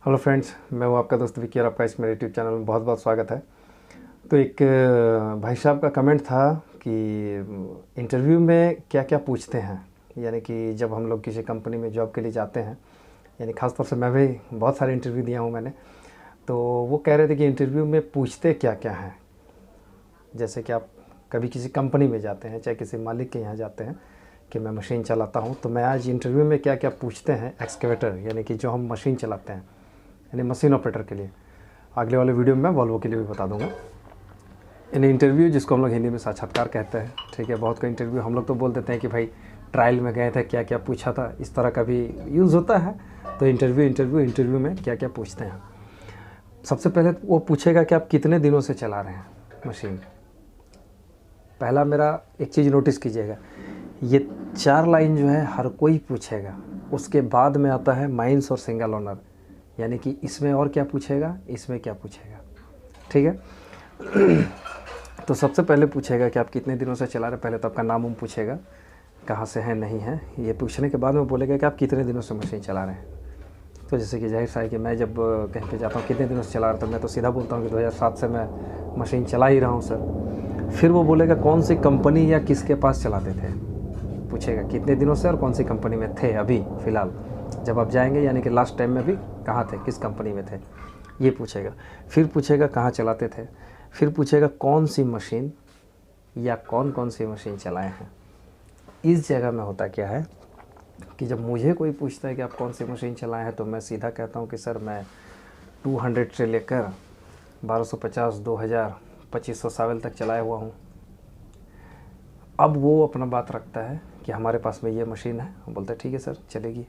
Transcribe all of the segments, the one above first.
Hello friends, मैं हूँ आपका दोस्त विक्की और आपका इस मेरे यूट्यूब चैनल में बहुत बहुत स्वागत है। तो एक भाई साहब का कमेंट था कि इंटरव्यू में क्या क्या पूछते हैं, यानी कि जब हम लोग किसी कंपनी में जॉब के लिए जाते हैं, यानी ख़ासतौर से मैं भी बहुत सारे इंटरव्यू दिया हूँ मैंने। तो वो कह रहे थे कि इंटरव्यू में पूछते क्या क्या हैं। जैसे कि आप कभी किसी कंपनी में जाते हैं, चाहे किसी मालिक के यहाँ जाते हैं कि मैं मशीन चलाता हूँ, तो मैं आज इंटरव्यू में क्या क्या पूछते हैं एक्सकेवेटर, यानी कि जो हम मशीन चलाते हैं, यानी मशीन ऑपरेटर के लिए। अगले वाले वीडियो में मैं वॉल्वो के लिए भी बता दूंगा। यानी इंटरव्यू जिसको हम लोग हिंदी में साक्षात्कार कहते हैं, ठीक है। बहुत का इंटरव्यू हम लोग तो बोल देते हैं कि भाई ट्रायल में गए थे, क्या क्या पूछा था, इस तरह का भी यूज़ होता है। तो इंटरव्यू में क्या क्या पूछते हैं। सबसे पहले वो पूछेगा कि आप कितने दिनों से चला रहे हैं मशीन। पहला मेरा एक चीज़ नोटिस कीजिएगा, ये 4 लाइन जो है हर कोई पूछेगा। उसके बाद में आता है माइंस और सिंगल ओनर, यानी कि इसमें और क्या पूछेगा, इसमें क्या पूछेगा, ठीक है। तो सबसे पहले पूछेगा कि आप कितने दिनों से चला रहे हैं। पहले तो आपका नाम उम पूछेगा, कहाँ से हैं नहीं हैं। ये पूछने के बाद में बोलेगा कि आप कितने दिनों से मशीन चला रहे हैं। तो जैसे कि जाहिर सा है कि मैं जब कहीं पे जाता हूँ कितने दिनों से चला रहा था, मैं तो सीधा बोलता हूँ कि 2007 से मैं मशीन चला ही रहा हूँ सर। फिर वो बोलेगा कौन सी कंपनी या किसके पास चलाते थे, पूछेगा कितने दिनों से और कौन सी कंपनी में थे अभी फ़िलहाल जब आप जाएंगे, यानी कि लास्ट टाइम में भी कहाँ थे, किस कंपनी में थे, ये पूछेगा। फिर पूछेगा कहाँ चलाते थे। फिर पूछेगा कौन सी मशीन या कौन कौन सी मशीन चलाए हैं। इस जगह में होता क्या है कि जब मुझे कोई पूछता है कि आप कौन सी मशीन चलाए हैं, तो मैं सीधा कहता हूँ कि सर मैं 200 से लेकर 1250, 2000, 2500 सावेल तक चलाया हुआ हूँ। अब वो अपना बात रखता है कि हमारे पास में ये मशीन है, हम बोलते हैं ठीक है सर चलेगी।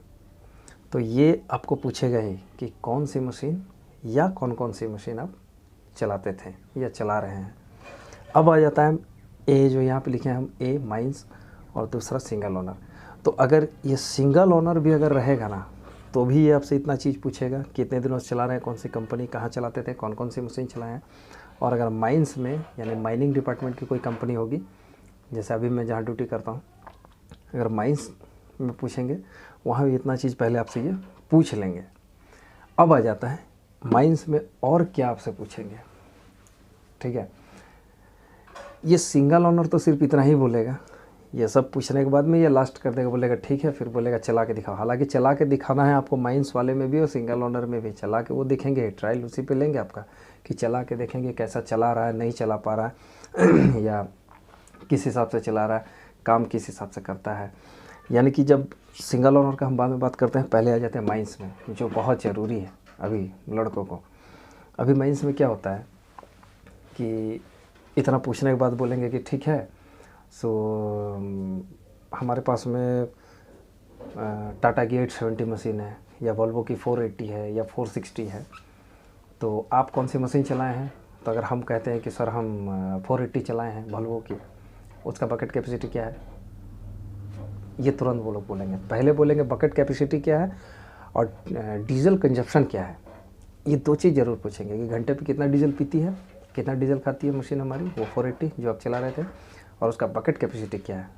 तो ये आपको पूछेगा ही कि कौन सी मशीन या कौन कौन सी मशीन आप चलाते थे या चला रहे हैं। अब आ जाता है ए, जो यहाँ पे लिखे हैं हम, ए माइंस और दूसरा सिंगल ओनर। तो अगर ये सिंगल ओनर भी अगर रहेगा ना, तो भी ये आपसे इतना चीज़ पूछेगा, कितने दिनों से चला रहे हैं, कौन सी कंपनी, कहाँ चलाते थे, कौन कौन सी मशीन चलाए हैं। और अगर माइंस में यानी माइनिंग डिपार्टमेंट की कोई कंपनी होगी, जैसे अभी मैं जहाँ ड्यूटी करता हूँ, अगर माइंस में पूछेंगे वहाँ भी इतना चीज़ पहले आपसे ये पूछ लेंगे। अब आ जाता है माइंस में और क्या आपसे पूछेंगे, ठीक है। ये सिंगल ओनर तो सिर्फ इतना ही बोलेगा। ये सब पूछने के बाद में ये लास्ट कर देगा, बोलेगा ठीक है, फिर बोलेगा चला के दिखाओ। हालांकि चला के दिखाना है आपको माइंस वाले में भी और सिंगल ओनर में भी। चला के वो देखेंगे, ट्रायल उसी पे लेंगे आपका, कि चला के देखेंगे कैसा चला रहा है, नहीं चला पा रहा है या किस हिसाब से चला रहा है, काम किस हिसाब से करता है। यानी कि जब सिंगल ओनर का हम बाद में बात करते हैं, पहले आ जाते हैं माइंस में, जो बहुत ज़रूरी है अभी लड़कों को। अभी माइंस में क्या होता है कि इतना पूछने के बाद बोलेंगे कि ठीक है, सो हमारे पास में टाटा की 870 मशीन है, या वॉल्वो की 480 है, या 460 है, तो आप कौन सी मशीन चलाए हैं। तो अगर हम कहते हैं कि सर हम 480 चलाए हैं वॉल्वो की, उसका बकेट कैपेसिटी क्या है, ये तुरंत वो लोग बोलेंगे। पहले बोलेंगे बकेट कैपेसिटी क्या है और डीजल कंजप्शन क्या है। ये दो चीज़ ज़रूर पूछेंगे कि घंटे पे कितना डीजल पीती है, कितना डीजल खाती है मशीन हमारी, वो 480 जो आप चला रहे थे, और उसका बकेट कैपेसिटी क्या है।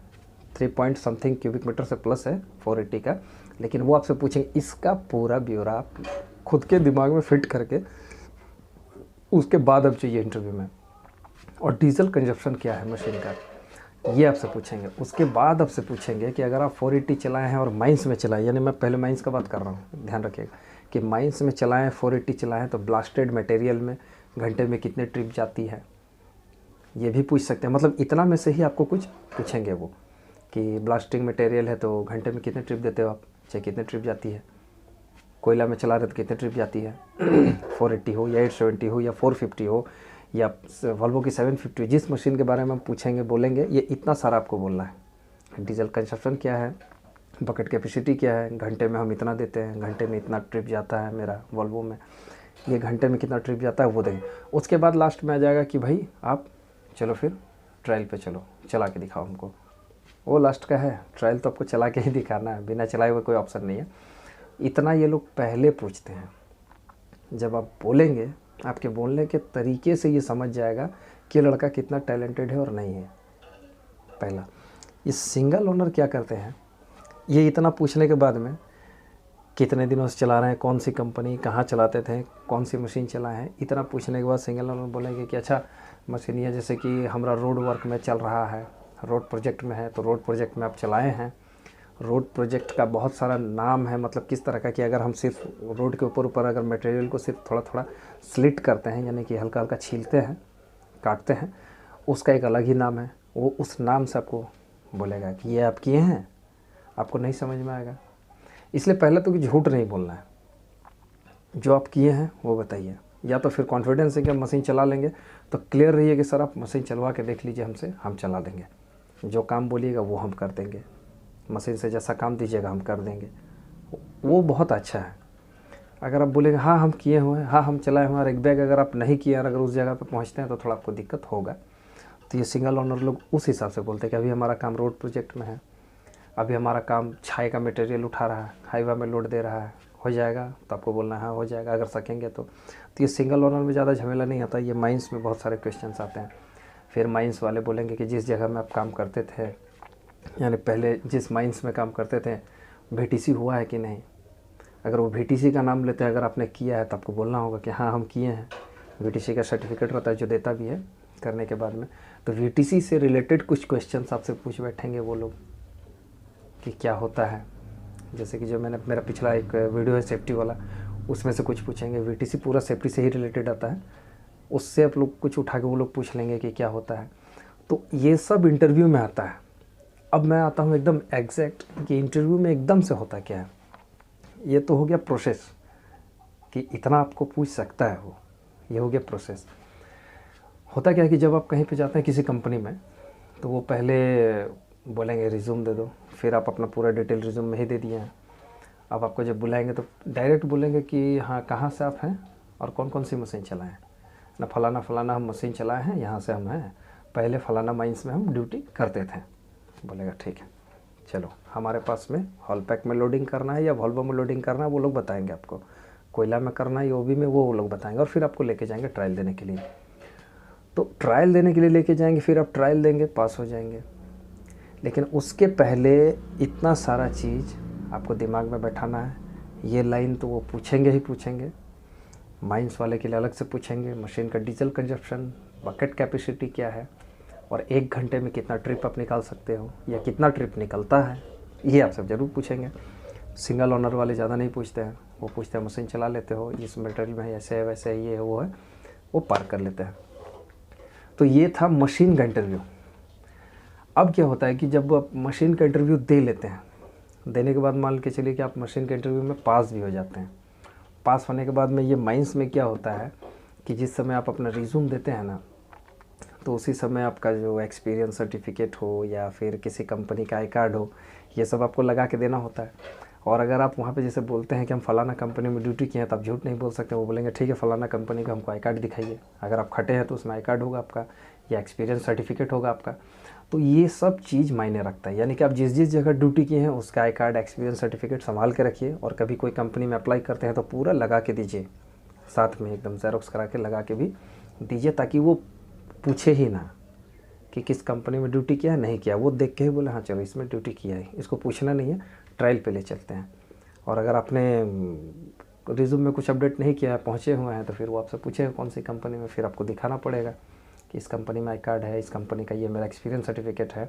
3 पॉइंट समथिंग क्यूबिक मीटर से प्लस है 480 का। लेकिन वो आपसे पूछेंगे, इसका पूरा ब्यौरा आप खुद के दिमाग में फिट करके उसके बाद अब चाहिए इंटरव्यू में। और डीजल कंजप्शन क्या है मशीन का, ये आपसे पूछेंगे। उसके बाद आपसे पूछेंगे कि अगर आप 480 चलाए हैं और माइंस में चलाए, यानी मैं पहले माइंस का बात कर रहा हूँ, ध्यान रखिएगा कि माइंस में चलाएं, 480 चलाएं, तो ब्लास्टेड मटेरियल में घंटे में कितने ट्रिप जाती है, ये भी पूछ सकते हैं। मतलब इतना में से ही आपको कुछ पूछेंगे वो, कि ब्लास्टिंग मटेरियल है तो घंटे में कितने ट्रिप देते हो आप, चाहे कितने ट्रिप जाती है। कोयला में चला रहे तो कितने ट्रिप जाती है 480 हो या 870 हो या 450 हो या वॉल्वो की 750, जिस मशीन के बारे में हम पूछेंगे बोलेंगे, ये इतना सारा आपको बोलना है। डीजल कंजप्शन क्या है, बकेट कैपेसिटी क्या है, घंटे में हम इतना देते हैं, घंटे में इतना ट्रिप जाता है मेरा वॉल्वो में, ये घंटे में कितना ट्रिप जाता है वो देंगे। उसके बाद लास्ट में आ जाएगा कि भाई आप चलो फिर ट्रायल पे चलो, चला के दिखाओ हमको। वो लास्ट का है, ट्रायल तो आपको चला के ही दिखाना है, बिना चलाए हुए कोई ऑप्शन नहीं है। इतना ये लोग पहले पूछते हैं। जब आप बोलेंगे, आपके बोलने के तरीके से ये समझ जाएगा कि लड़का कितना टैलेंटेड है और नहीं है। पहला, ये सिंगल ओनर क्या करते हैं, ये इतना पूछने के बाद में कितने दिनों से चला रहे हैं, कौन सी कंपनी, कहाँ चलाते थे, कौन सी मशीन चलाए हैं। इतना पूछने के बाद सिंगल ओनर बोलेंगे कि अच्छा मशीन ये जैसे कि हमारा रोड वर्क में चल रहा है, रोड प्रोजेक्ट में है, तो रोड प्रोजेक्ट में आप चलाए हैं। रोड प्रोजेक्ट का बहुत सारा नाम है, मतलब किस तरह का कि अगर हम सिर्फ रोड के ऊपर अगर मटेरियल को सिर्फ थोड़ा थोड़ा स्लिट करते हैं, यानी कि हल्का हल्का छीलते हैं, काटते हैं, उसका एक अलग ही नाम है। वो उस नाम से आपको बोलेगा कि ये आप किए हैं, आपको नहीं समझ में आएगा। इसलिए पहले तो कि झूठ नहीं बोलना है, जो आप किए हैं वो बताइए। या तो फिर कॉन्फिडेंस है कि हम मशीन चला लेंगे, तो क्लियर रहिए कि सर आप मशीन चलवा के देख लीजिए हमसे, हम चला देंगे, जो काम बोलिएगा वो हम कर देंगे, मशीन से जैसा काम दीजिएगा हम कर देंगे, वो बहुत अच्छा है। अगर आप बोलेंगे हाँ हम किए हुए हैं, हाँ हम चलाए हुए हैं, और एक बैग अगर आप नहीं किए और अगर उस जगह पर पहुंचते हैं तो थोड़ा आपको दिक्कत होगा। तो ये सिंगल ओनर लोग उस हिसाब से बोलते हैं कि अभी हमारा काम रोड प्रोजेक्ट में है, अभी हमारा काम छाई का मटेरियल उठा रहा है, हाईवा में लोड दे रहा है, हो जाएगा, तो आपको बोलना है हाँ हो जाएगा अगर सकेंगे तो। ये सिंगल ओनर में ज़्यादा झमेला नहीं आता। ये माइंस में बहुत सारे क्वेश्चंस आते हैं। फिर माइंस वाले बोलेंगे कि जिस जगह में आप काम करते थे, यानी पहले जिस माइंस में काम करते थे, VTC हुआ है कि नहीं। अगर वो VTC का नाम लेते हैं, अगर आपने किया है तो आपको बोलना होगा कि हाँ हम किए हैं। VTC का सर्टिफिकेट रहता है जो देता भी है करने के बाद में। तो VTC से रिलेटेड कुछ क्वेश्चंस आपसे पूछ बैठेंगे वो लोग कि क्या होता है। जैसे कि जो मेरा पिछला एक वीडियो है सेफ्टी वाला, उसमें से कुछ पूछेंगे। VTC पूरा सेफ्टी से ही रिलेटेड आता है, उससे आप लोग कुछ उठा के वो लोग पूछ लेंगे कि क्या होता है। तो ये सब इंटरव्यू में आता है। अब मैं आता हूँ एकदम एग्जैक्ट कि इंटरव्यू में एकदम से होता क्या है। ये तो हो गया प्रोसेस कि इतना आपको पूछ सकता है वो, ये हो गया प्रोसेस। होता क्या है कि जब आप कहीं पे जाते हैं किसी कंपनी में, तो वो पहले बोलेंगे रिज्यूम दे दो, फिर आप अपना पूरा डिटेल रिज्यूम में ही दे दिए हैं। अब आपको जब बुलाएंगे तो डायरेक्ट बोलेंगे कि हाँ कहाँ से आप हैं और कौन कौन सी मशीन चलाएं। ना फलाना फलाना हम मशीन चलाए हैं, यहाँ से हम हैं, पहले फलाना माइंस में हम ड्यूटी करते थे। बोलेगा ठीक है चलो, हमारे पास में हॉल पैक में लोडिंग करना है या वॉल्वो में लोडिंग करना है वो लोग बताएंगे आपको, कोयला में करना है OB में वो लोग बताएंगे, और फिर आपको लेके जाएंगे ट्रायल देने के लिए। तो ट्रायल देने के लिए लेके जाएंगे, फिर आप ट्रायल देंगे, पास हो जाएंगे। लेकिन उसके पहले इतना सारा चीज़ आपको दिमाग में बैठाना है। ये लाइन तो वो पूछेंगे ही पूछेंगे, माइंस वाले के लिए अलग से पूछेंगे, मशीन का डीजल कंजप्शन, बकेट कैपेसिटी क्या है, और 1 घंटे में कितना ट्रिप आप निकाल सकते हो या कितना ट्रिप निकलता है, ये आप सब ज़रूर पूछेंगे। सिंगल ओनर वाले ज़्यादा नहीं पूछते हैं, वो पूछते हैं मशीन चला लेते हो, इस मटेरियल में ऐसे है वैसे है, ये है वो है, वो पार कर लेते हैं। तो ये था मशीन का इंटरव्यू। अब क्या होता है कि जब आप मशीन का इंटरव्यू दे लेते हैं, देने के बाद मान के चलिए कि आप मशीन के इंटरव्यू में पास भी हो जाते हैं। पास होने के बाद में ये माइंस में क्या होता है कि जिस समय आप अपना रिज्यूम देते हैं ना, तो उसी समय आपका जो एक्सपीरियंस सर्टिफिकेट हो या फिर किसी कंपनी का आई कार्ड हो, ये सब आपको लगा के देना होता है। और अगर आप वहाँ पे जैसे बोलते हैं कि हम फलाना कंपनी में ड्यूटी किए हैं, तो आप झूठ नहीं बोल सकते। वो बोलेंगे ठीक है फलाना कंपनी का हमको आई कार्ड दिखाइए। अगर आप खटे हैं तो उसमें आई कार्ड होगा आपका या एक्सपीरियंस सर्टिफिकेट होगा आपका। तो ये सब चीज़ मायने रखता है, यानी कि आप जिस जिस जगह ड्यूटी किए हैं उसका आई कार्ड, एक्सपीरियंस सर्टिफिकेट संभाल के रखिए। और कभी कोई कंपनी में अप्लाई करते हैं तो पूरा लगा के दीजिए, साथ में एकदम ज़ेरॉक्स करा के लगा के भी दीजिए, ताकि वो पूछे ही ना कि किस कंपनी में ड्यूटी किया है, नहीं किया। वो देख के ही बोले हाँ चलो इसमें ड्यूटी किया है, इसको पूछना नहीं है, ट्रायल पे ले चलते हैं। और अगर आपने रिज्यूम में कुछ अपडेट नहीं किया है, पहुँचे हुए हैं, तो फिर वो आपसे पूछेगा कौन सी कंपनी में, फिर आपको दिखाना पड़ेगा कि इस कंपनी में आई कार्ड है, इस कंपनी का ये मेरा एक्सपीरियंस सर्टिफिकेट है।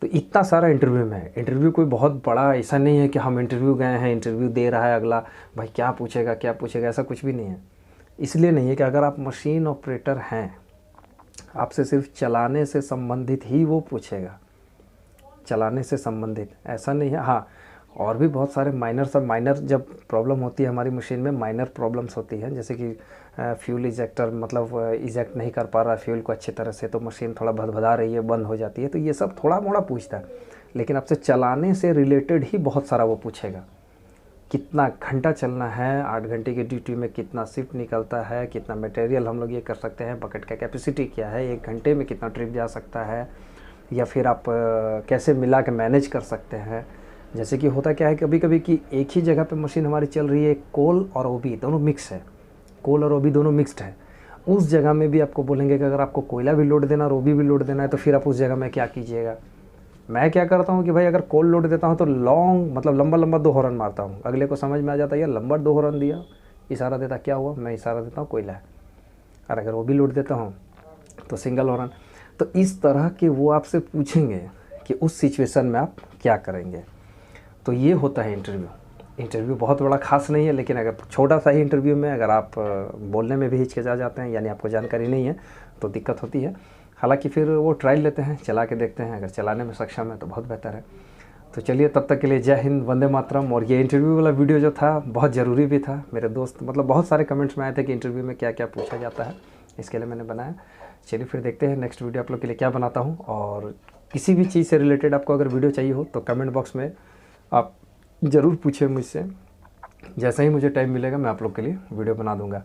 तो इतना सारा इंटरव्यू में है। इंटरव्यू कोई बहुत बड़ा ऐसा नहीं है कि हम इंटरव्यू गए हैं, इंटरव्यू दे रहा है अगला, भाई क्या पूछेगा क्या पूछेगा, ऐसा कुछ भी नहीं है। इसलिए नहीं है कि अगर आप मशीन ऑपरेटर हैं, आपसे सिर्फ चलाने से संबंधित ही वो पूछेगा, चलाने से संबंधित, ऐसा नहीं है। हाँ, और भी बहुत सारे माइनर जब प्रॉब्लम होती है हमारी मशीन में, माइनर प्रॉब्लम्स होती हैं, जैसे कि फ्यूल इजेक्टर मतलब इजेक्ट नहीं कर पा रहा फ्यूल को अच्छी तरह से, तो मशीन थोड़ा भदभदा रही है, बंद हो जाती है, तो ये सब थोड़ा मोड़ा पूछता है। लेकिन आपसे चलाने से रिलेटेड ही बहुत सारा वो पूछेगा। कितना घंटा चलना है, 8 घंटे की ड्यूटी में कितना शिफ्ट निकलता है, कितना मटेरियल हम लोग ये कर सकते हैं, बकेट का कैपेसिटी क्या है, 1 घंटे में कितना ट्रिप जा सकता है, या फिर आप कैसे मिला के मैनेज कर सकते हैं। जैसे कि होता क्या है कभी कभी कि एक ही जगह पे मशीन हमारी चल रही है, कोल और OB दोनों मिक्स है, कोल और OB दोनों मिक्स्ड है। उस जगह में भी आपको बोलेंगे कि अगर आपको कोयला भी लोड देना और OB भी लोड देना है, तो फिर आप उस जगह में क्या कीजिएगा, मैं क्या करता हूँ कि भाई अगर कॉल लोड देता हूँ तो लॉन्ग मतलब लंबा लंबा 2 हॉर्न मारता हूँ, अगले को समझ में आ जाता है यार लंबा 2 हॉर्न दिया, इशारा देता क्या हुआ, मैं इशारा देता हूँ कोयला है। और अगर वो भी लोड देता हूँ तो सिंगल हॉर्न। तो इस तरह के वो आपसे पूछेंगे कि उस सिचुएशन में आप क्या करेंगे। तो ये होता है इंटरव्यू। इंटरव्यू बहुत बड़ा खास नहीं है, लेकिन अगर छोटा सा ही इंटरव्यू में अगर आप बोलने में भी हिचकिचा जाते हैं, यानी आपको जानकारी नहीं है, तो दिक्कत होती है। हालांकि फिर वो ट्रायल लेते हैं, चला के देखते हैं, अगर चलाने में सक्षम है तो बहुत बेहतर है। तो चलिए, तब तक के लिए जय हिंद, वंदे मातरम। और ये इंटरव्यू वाला वीडियो जो था बहुत ज़रूरी भी था। मेरे दोस्त मतलब बहुत सारे कमेंट्स में आए थे कि इंटरव्यू में क्या क्या पूछा जाता है, इसके लिए मैंने बनाया। चलिए फिर देखते हैं नेक्स्ट वीडियो आप लोग के लिए क्या बनाता हूँ। और किसी भी चीज़ से रिलेटेड आपको अगर वीडियो चाहिए हो तो कमेंट बॉक्स में आप ज़रूर पूछिए मुझसे। जैसे ही मुझे टाइम मिलेगा मैं आप लोग के लिए वीडियो बना दूँगा।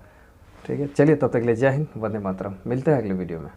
ठीक है, चलिए तब तक के लिए जय हिंद, वंदे मातरम। मिलते हैं अगले वीडियो में।